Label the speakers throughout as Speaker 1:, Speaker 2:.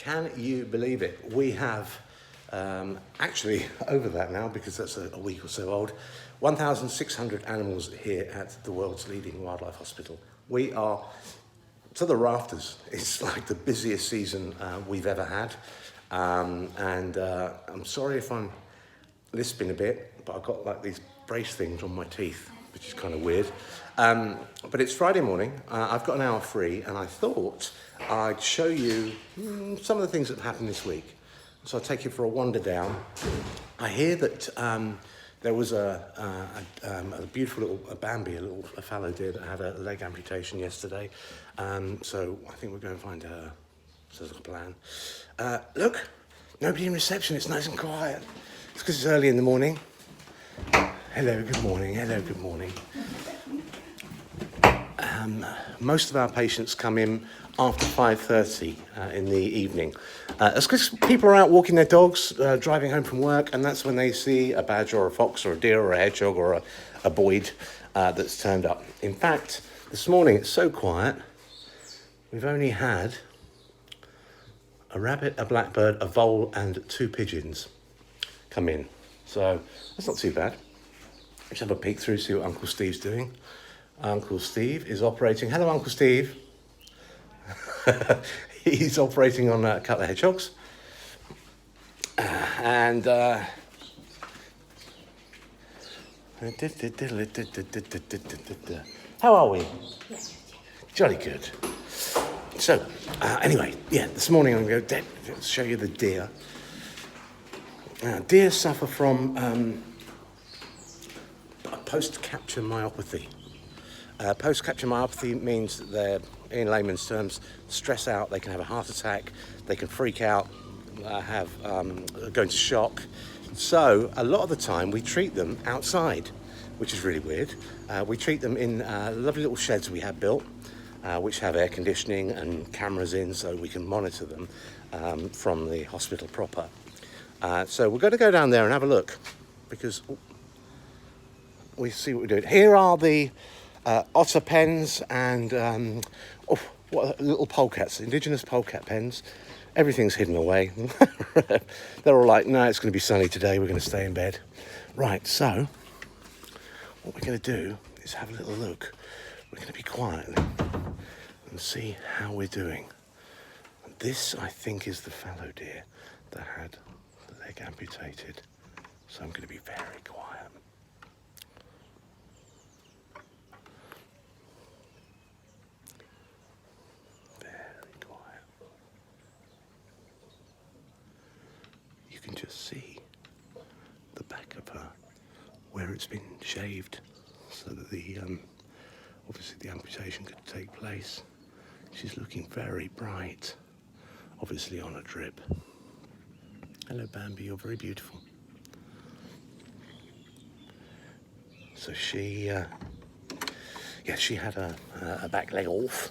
Speaker 1: Can you believe it? We have, actually over that now, because that's a week or so old, 1,600 animals here at the world's leading wildlife hospital. We are to the rafters. It's like the busiest season we've ever had. I'm sorry if I'm lisping a bit, but I've got like these brace things on my teeth, which is kind of weird. But it's Friday morning. I've got an hour free, and I thought I'd show you some of the things that happened this week. So I'll take you for a wander down. I hear that there was a beautiful little Bambi, a fallow deer that had a leg amputation yesterday. So I think we're going to find her. So there's a plan. Look, nobody in reception. It's nice and quiet. It's because it's early in the morning. Hello, good morning. Hello, good morning. Most of our patients come in after 5:30 in the evening. It's because people are out walking their dogs, driving home from work, and that's when they see a badger or a fox or a deer or a hedgehog or a boyd that's turned up. In fact, this morning it's so quiet, we've only had a rabbit, a blackbird, a vole, and 2 pigeons come in. So that's not too bad. Let's have a peek through, see what Uncle Steve's doing. Uncle Steve is operating. Hello, Uncle Steve. He's operating on a couple of hedgehogs. How are we? Jolly good. So, anyway, this morning I'm going to show you the deer. Deer suffer from post-capture myopathy. Post-capture myopathy means that they're, in layman's terms, stress out. They can have a heart attack, they can freak out, go into shock. So a lot of the time we treat them outside, which is really weird. We treat them in lovely little sheds we have built, which have air conditioning and cameras in, so we can monitor them from the hospital proper. So we're going to go down there and have a look, because we see what we're doing. Here are the otter pens and what little polecats, indigenous polecat pens. Everything's hidden away. They're all like, no, it's going to be sunny today, we're going to stay in bed. Right, so what we're going to do is have a little look. We're going to be quiet and see how we're doing. This, I think, is the fallow deer that had the leg amputated. So I'm going to be very quiet. You can just see the back of her where it's been shaved so that the obviously the amputation could take place. She's looking very bright, obviously on a drip. Hello Bambi, you're very beautiful. So she had a back leg off.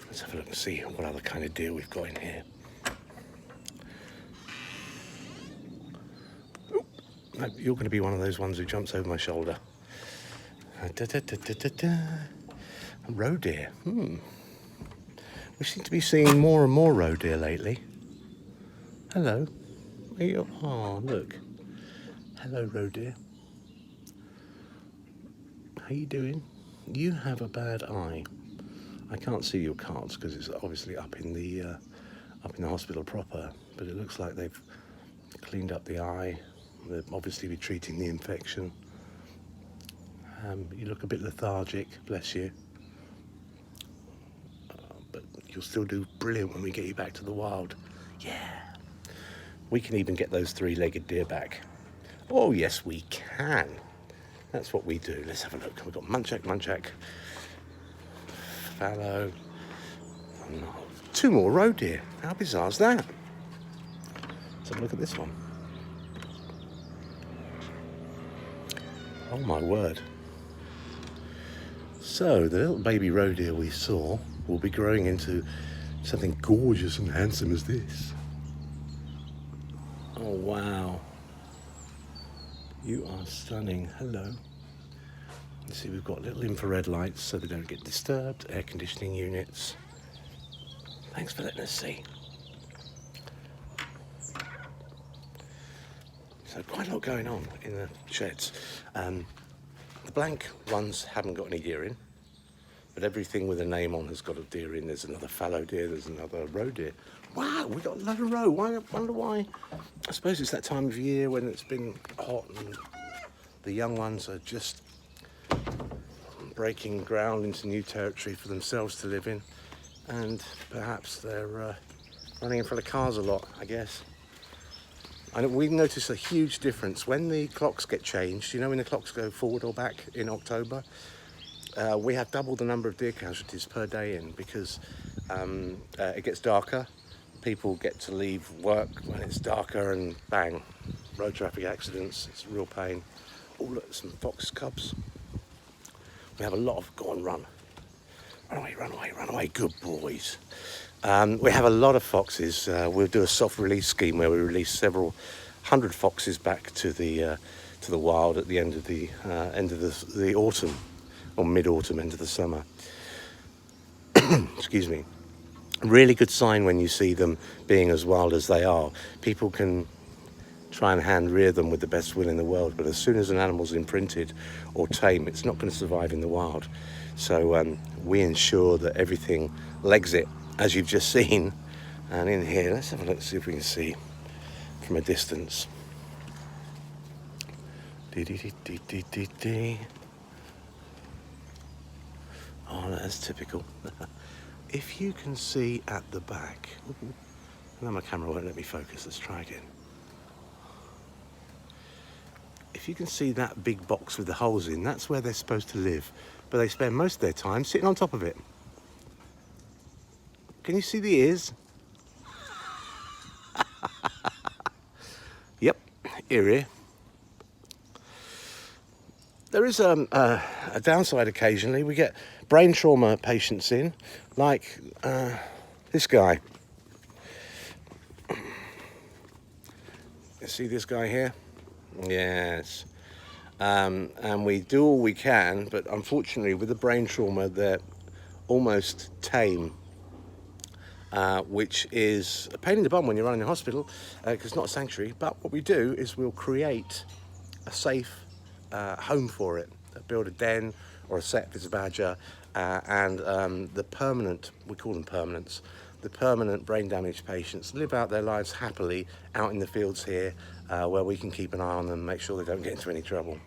Speaker 1: Let's have a look and see what other kind of deer we've got in here. You're going to be one of those ones who jumps over my shoulder. Roe deer. We seem to be seeing more and more roe deer lately. Hello. Oh, look. Hello, roe deer. How you doing? You have a bad eye. I can't see your cards because it's obviously up in the hospital proper. But it looks like they've cleaned up the eye. They'll obviously be treating the infection. You look a bit lethargic, bless you. But you'll still do brilliant when we get you back to the wild. Yeah. We can even get those 3-legged deer back. Oh, yes, we can. That's what we do. Let's have a look. We've got Munchak, fallow. Oh, no. 2 more roe deer. How bizarre is that? Let's have a look at this one. Oh my word. So the little baby roe deer we saw will be growing into something gorgeous and handsome as this. Oh wow. You are stunning. Hello. You see we've got little infrared lights so they don't get disturbed, air conditioning units. Thanks for letting us see. So quite a lot going on in the sheds. The blank ones haven't got any deer in, but everything with a name on has got a deer in. There's another fallow deer, there's another roe deer. Wow, we got a lot of roe. I wonder why. I suppose it's that time of year when it's been hot and the young ones are just breaking ground into new territory for themselves to live in, and perhaps they're running in front of cars a lot, I guess. And we notice a huge difference when the clocks get changed. You know, when the clocks go forward or back in October, we have double the number of deer casualties per day in, because it gets darker. People get to leave work when it's darker, and bang, road traffic accidents. It's a real pain. Oh, look, some fox cubs. We have a lot of, go on, run. Run away, run away, run away, good boys. We have a lot of foxes. We'll do a soft release scheme where we release several hundred foxes back to the wild at the end of the autumn, or mid-autumn, end of the summer. Excuse me. Really good sign when you see them being as wild as they are. People can try and hand rear them with the best will in the world, but as soon as an animal's imprinted or tame, it's not going to survive in the wild. So we ensure that everything legs it, as you've just seen. And in here, let's have a look, see if we can see from a distance. Oh, that's typical. If you can see at the back, now my camera won't let me focus, let's try again. If you can see that big box with the holes in, that's where they're supposed to live, but they spend most of their time sitting on top of it. Can you see the ears? Yep, ear. There is a downside occasionally. We get brain trauma patients in, like this guy. You see this guy here? Yes. And we do all we can, but unfortunately with the brain trauma, they're almost tame, which is a pain in the bum when you're running a hospital, because it's not a sanctuary. But what we do is we'll create a safe home for it, build a den or a set if it's a badger, and the permanent, we call them permanents, the permanent brain damaged patients live out their lives happily out in the fields here, where we can keep an eye on them, make sure they don't get into any trouble.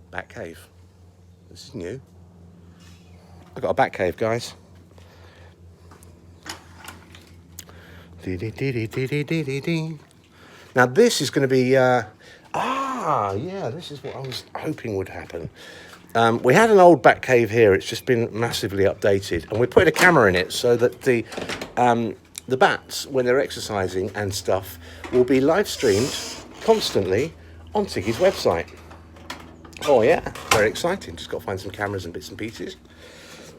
Speaker 1: Bat cave. This is new. I've got a bat cave, guys. Now this is going to be this is what I was hoping would happen. We had an old bat cave here. It's just been massively updated, and we're putting a camera in it so that the bats, when they're exercising and stuff, will be live streamed constantly on Tiggy's website. Oh yeah, very exciting. Just got to find some cameras and bits and pieces.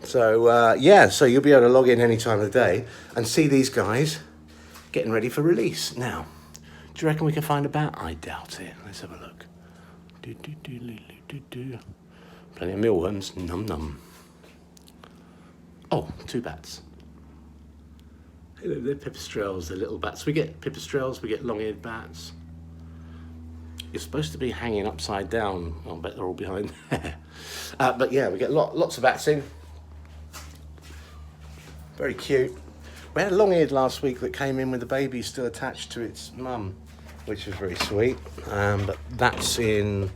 Speaker 1: So so you'll be able to log in any time of the day and see these guys getting ready for release. Now, do you reckon we can find a bat? I doubt it. Let's have a look. Plenty of mealworms. Num num. Oh, 2 bats. Hey, they're pipistrelles, they're little bats. We get pipistrelles, we get long-eared bats. You're supposed to be hanging upside down. I'll bet they're all behind there. But yeah, we get lots of bats in. Very cute. We had a long-eared last week that came in with the baby still attached to its mum, which was very sweet. But that's in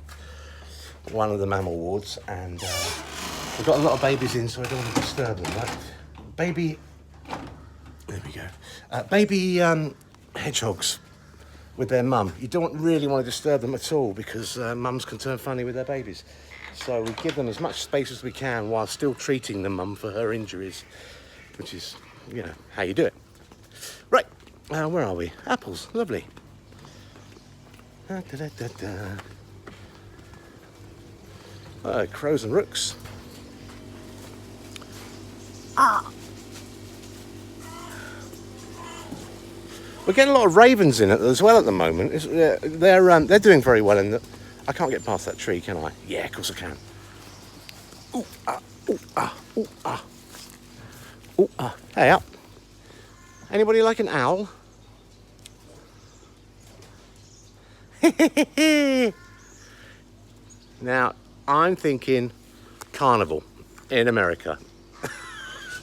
Speaker 1: one of the mammal wards, and we've got a lot of babies in, so I don't want to disturb them. Right? Baby, there we go. Baby hedgehogs with their mum. You don't really want to disturb them at all, because mums can turn funny with their babies. So we give them as much space as we can while still treating the mum for her injuries, which is, you know, how you do it. Right, where are we? Apples, lovely. Crows and rooks. We're getting a lot of ravens in it as well at the moment. They're doing very well in that. I can't get past that tree, can I? Yeah, of course I can. Ooh, ooh, ooh, ooh, Hey up. Anybody like an owl? Now, I'm thinking carnival in America,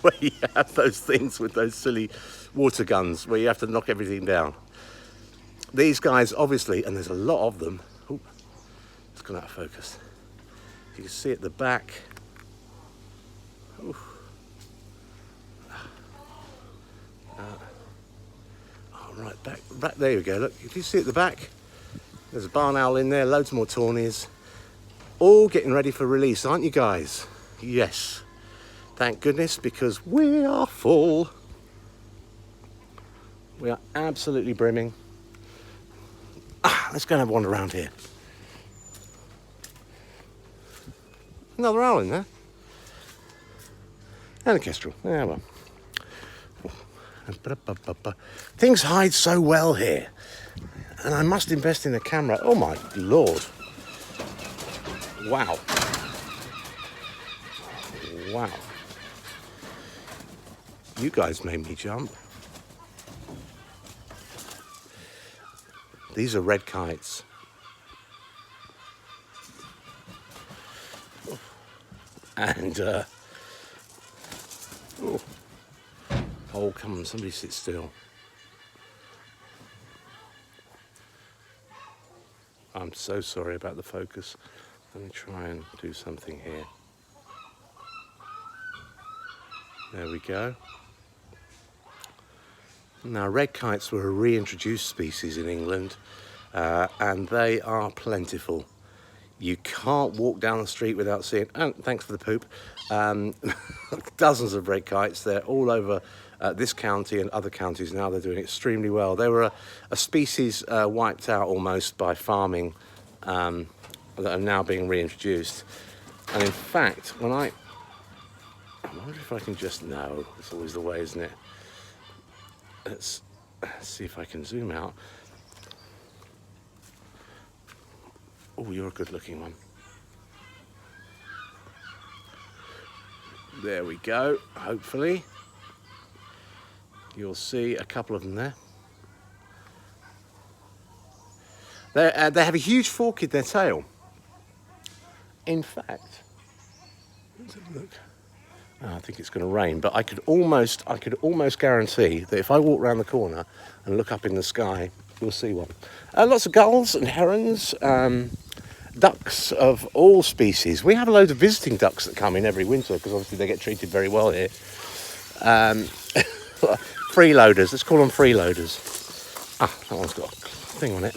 Speaker 1: where you have those things with those silly water guns, where you have to knock everything down. These guys, obviously, and there's a lot of them. Ooh, it's gone out of focus. You can see at the back. Ooh. Right, back there you go. Look, if you see at the back, there's a barn owl in there, loads more tawnies, all getting ready for release, aren't you guys? Yes, thank goodness, because we are full. We are absolutely brimming. Let's go and have a wander around here. Another owl in there. And a kestrel. Yeah, well. Things hide so well here, and I must invest in a camera. Oh my lord. Wow. Wow. You guys made me jump. These are red kites. And oh, come on, somebody sit still. I'm so sorry about the focus. Let me try and do something here. There we go. Now, red kites were a reintroduced species in England, and they are plentiful. You can't walk down the street without seeing, and thanks for the poop, dozens of red kites. They're all over this county and other counties now. They're doing extremely well. They were a species wiped out almost by farming that are now being reintroduced. And in fact, I wonder if I can just, no, it's always the way, isn't it? Let's see if I can zoom out. Oh, you're a good looking one. There we go, hopefully. You'll see a couple of them there. They have a huge fork in their tail. In fact, let's have a look. Oh, I think it's going to rain, but I could almost guarantee that if I walk around the corner and look up in the sky, you'll see one. Lots of gulls and herons, ducks of all species. We have a load of visiting ducks that come in every winter because obviously they get treated very well here. Freeloaders, let's call them freeloaders. Ah, that one's got a thing on it.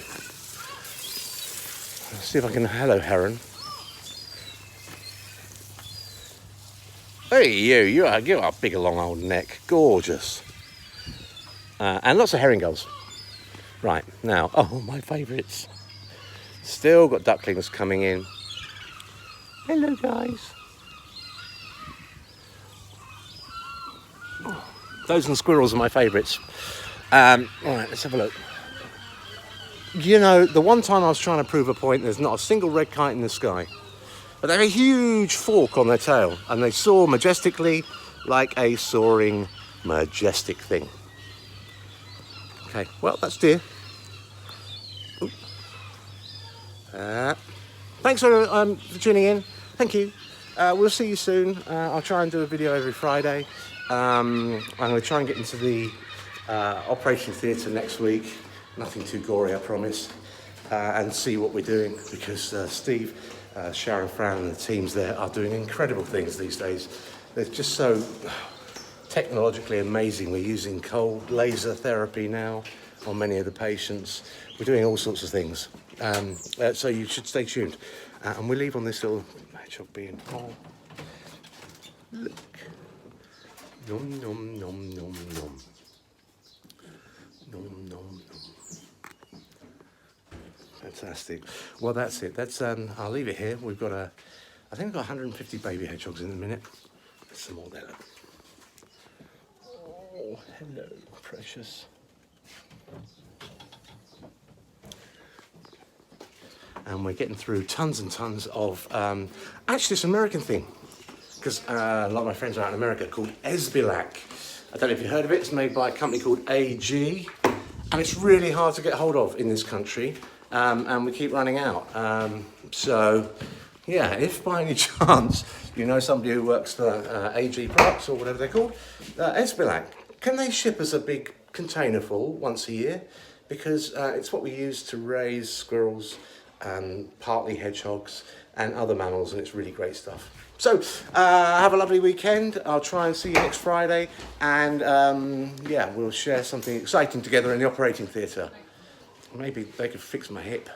Speaker 1: Let's see if I can, hello heron. Hey you are a big long old neck, gorgeous. And lots of herring gulls. Right, now, oh, my favourites. Still got ducklings coming in. Hello guys. Oh, those and squirrels are my favourites. Alright, let's have a look. You know, the one time I was trying to prove a point, there's not a single red kite in the sky. But they have a huge fork on their tail, and they soar majestically like a soaring, majestic thing. Okay, well, that's deer. Thanks for tuning in. Thank you. We'll see you soon. I'll try and do a video every Friday. I'm going to try and get into the Operation Theatre next week. Nothing too gory, I promise. And see what we're doing, because Steve, Sharon, Fran and the teams there are doing incredible things these days. They're just so technologically amazing. We're using cold laser therapy now on many of the patients. We're doing all sorts of things. So you should stay tuned. And we'll leave on this little hedgehog being, oh, look. Nom, nom, nom, nom, nom. Nom, nom, nom. Fantastic. Well, that's it. That's I'll leave it here. We've got I think we've got 150 baby hedgehogs in a minute. There's some more there. Look. Oh, hello, precious. And we're getting through tons and tons of actually it's an American thing, because a lot of my friends are out in America, called Esbilac. I don't know if you've heard of it. It's made by a company called AG, and it's really hard to get hold of in this country. and we keep running out. So, yeah, if by any chance you know somebody who works for AG Products or whatever they're called, Esbilac, can they ship us a big container full once a year? Because it's what we use to raise squirrels, partly hedgehogs and other mammals, and it's really great stuff. So have a lovely weekend. I'll try and see you next Friday, and yeah, we'll share something exciting together in the operating theatre. Maybe they could fix my hip.